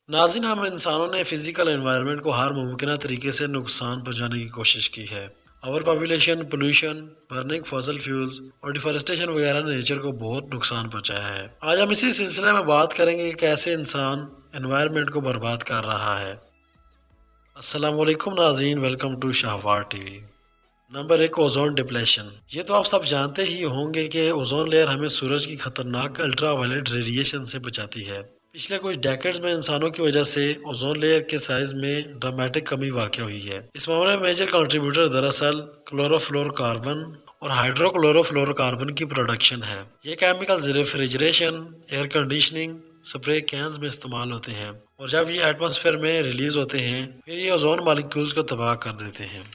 नाज़रीन, हम इंसानों ने फिजिकल एनवायरनमेंट को हर मुमकिन तरीके से नुकसान पहुंचाने की कोशिश की है। Over population, pollution, burning fossil fuels और डिफॉरेस्टेशन वगैरह ने नेचर को बहुत नुकसान पहुंचाया है। आज हम इसी सिलसिले में बात करेंगे कि कैसे इंसान एनवायरनमेंट को बर्बाद कर रहा है। अस्सलाम वालेकुम नाज़रीन, वेलकम टू शाहवार टीवी। नंबर एक, ओजोन डिप्लेशन। ये तो आप सब जानते ही होंगे कि ओजोन लेयर हमें सूरज की खतरनाक अल्ट्रा वायलेट रेडिएशन से बचाती है। पिछले कुछ डेकेड्स में इंसानों की वजह से ओजोन लेयर के साइज में ड्रामेटिक कमी वाक़ हुई है। इस मामले में मेजर कंट्रीब्यूटर दरअसल क्लोरोफ्लोरोकार्बन और हाइड्रोक्लोरोफ्लोरोकार्बन की प्रोडक्शन है। ये chemicals refrigeration, air conditioning, spray cans में इस्तेमाल होते हैं और जब ये एटमॉस्फेयर में रिलीज होते हैं फिर ये ओजोन मालिक्यूल्स को तबाह कर देते हैं।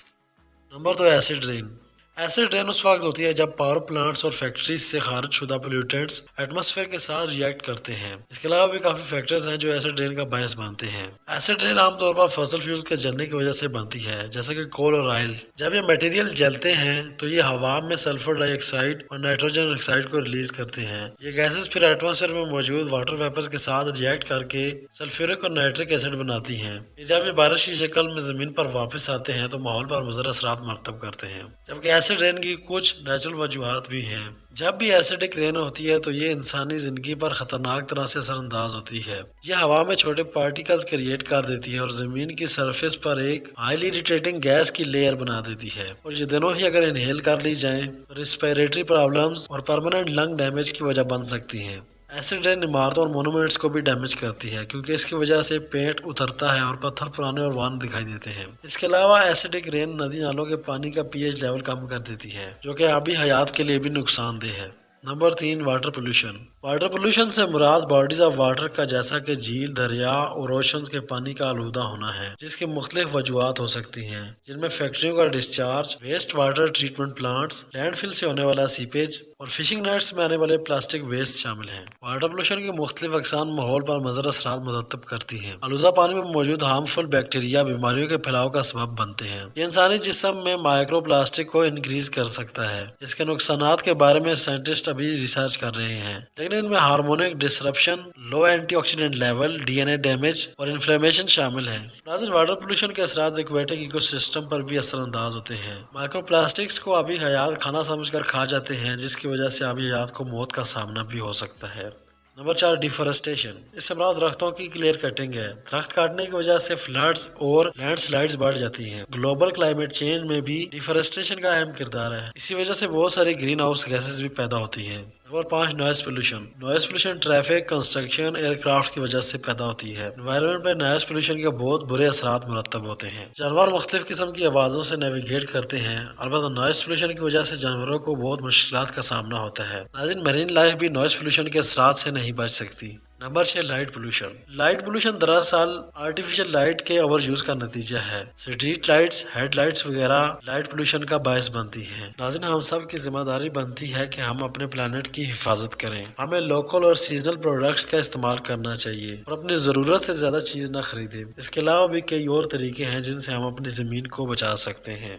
Number 2, acid rain. Acid rain उस वक्त होती है जब पावर प्लांट्स और फैक्ट्रीज से खारिज शुदा पोल्यूटेंट्स एटमॉस्फेयर के साथ रिएक्ट करते हैं। इसके अलावा भी काफ़ी फैक्टर्स हैं जो एसिड रेन का बायस बनते हैं। एसिड रेन आमतौर पर फॉसिल फ्यूल्स के जलने की वजह से बनती है, जैसे कि कोल और ऑयल। जब ये मटेरियल जलते हैं तो ये हवा में सल्फर डाइऑक्साइड और नाइट्रोजन ऑक्साइड को रिलीज करते हैं। ये गैसेस फिर एटमॉस्फेयर में मौजूद वाटर वेपर्स के साथ रिएक्ट करके सल्फ्यूरिक और नाइट्रिक एसिड बनाती हैं। जब ये बारिश की शक्ल में ज़मीन पर वापस आते हैं तो माहौल पर मुज़र असरात मरतब करते हैं। जबकि एसिड रेन की कुछ नेचुरल वजूहात भी हैं। जब भी एसिडिक रेन होती है तो ये इंसानी ज़िंदगी पर ख़तरनाक तरह से असरअंदाज होती है। ये हवा में छोटे पार्टिकल्स क्रिएट कर देती है और ज़मीन की सरफेस पर एक हाईली इरिटेटिंग गैस की लेयर बना देती है और ये दोनों ही अगर इनहेल कर ली जाएं तो रिस्पिरेटरी प्रॉब्लम्स और परमानेंट लंग डैमेज की वजह बन सकती हैं। एसिड रेन इमारतों और मोनूमेंट्स को भी डैमेज करती है क्योंकि इसकी वजह से पेंट उतरता है और पत्थर पुराने और वान दिखाई देते हैं। इसके अलावा एसिडिक रेन नदी नालों के पानी का पीएच लेवल कम कर देती है जो कि आबी हयात के लिए भी नुकसानदेह है। Number 3, water pollution. Water pollution से मुराद बॉडीज ऑफ वाटर का, जैसा कि झील, दरिया और ओशंस के पानी का आलूदा होना है, जिसकी मुख्तलिफ वजूहात हो सकती हैं, जिनमें फैक्ट्रियों का discharge, waste water treatment plants, landfill से होने वाला सीपेज और फिशिंग नेट्स में आने वाले प्लास्टिक वेस्ट शामिल हैं। वाटर पोल्यूशन की मुख्तलिफ अक़साम माहौल पर मुज़र असरात मरतब करती हैं। आलूदा पानी में मौजूद हार्मफुल बैक्टीरिया बीमारियों के फैलाव का सबब बनते हैं। ये इंसानी जिस्म में माइक्रो प्लास्टिक को इंक्रीज कर सकता है। इसके नुकसानात के बारे में साइंटिस्ट अभी रिसर्च कर रहे हैं, लेकिन इनमें हार्मोनिक डिसरप्शन, लो एंटीऑक्सीडेंट लेवल, डीएनए डैमेज और इन्फ्लेमेशन शामिल है। नाज़रीन, वाटर पोल्यूशन के असरात एक्वेटिक इकोसिस्टम पर भी असरअंदाज होते हैं। माइक्रोप्लास्टिक्स को आबी हयात खाना समझकर खा जाते हैं, जिसकी वजह से आबी हयात को मौत का सामना भी हो सकता है। Number 4, deforestation. इससे मुराद दरख्तों की क्लियर कटिंग है। दरख्त काटने की वजह से फ्लड्स और लैंडस्लाइड्स बढ़ जाती हैं। ग्लोबल क्लाइमेट चेंज में भी डिफॉरेस्टेशन का अहम किरदार है। इसी वजह से बहुत सारी ग्रीन हाउस गैसेस भी पैदा होती हैं। Number 5, noise pollution. Noise pollution traffic, construction, aircraft की वजह से पैदा होती है। एनवायरनमेंट पर नॉइस पोल्यूशन के बहुत बुरे असरात मुरतब होते हैं। जानवर मुख्तलिफ किस्म की आवाज़ों से नेविगेट करते हैं। अलबत्ता नॉइस पोल्यूशन की वजह से जानवरों को बहुत मुश्किलात का सामना होता है। नाज़रीन, मरीन लाइफ भी नॉइस पोल्यूशन के असरात से नहीं बच सकती। Number 6, light pollution. Light pollution दरअसल आर्टिफिशियल लाइट के ओवर यूज का नतीजा है। स्ट्रीट लाइट्स, हेडलाइट्स वगैरह लाइट पोल्यूशन का बायस बनती हैं। नाज़रीन, हम सब की जिम्मेदारी बनती है कि हम अपने प्लानेट की हिफाजत करें। हमें लोकल और सीजनल प्रोडक्ट्स का इस्तेमाल करना चाहिए और अपनी ज़रूरत से ज़्यादा चीज़ ना खरीदें। इसके अलावा भी कई और तरीके हैं जिनसे हम अपनी ज़मीन को बचा सकते हैं।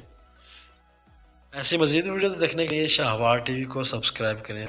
ऐसी मज़ीद वीडियोज़ देखने के लिए शाहवार टीवी को सब्सक्राइब करें।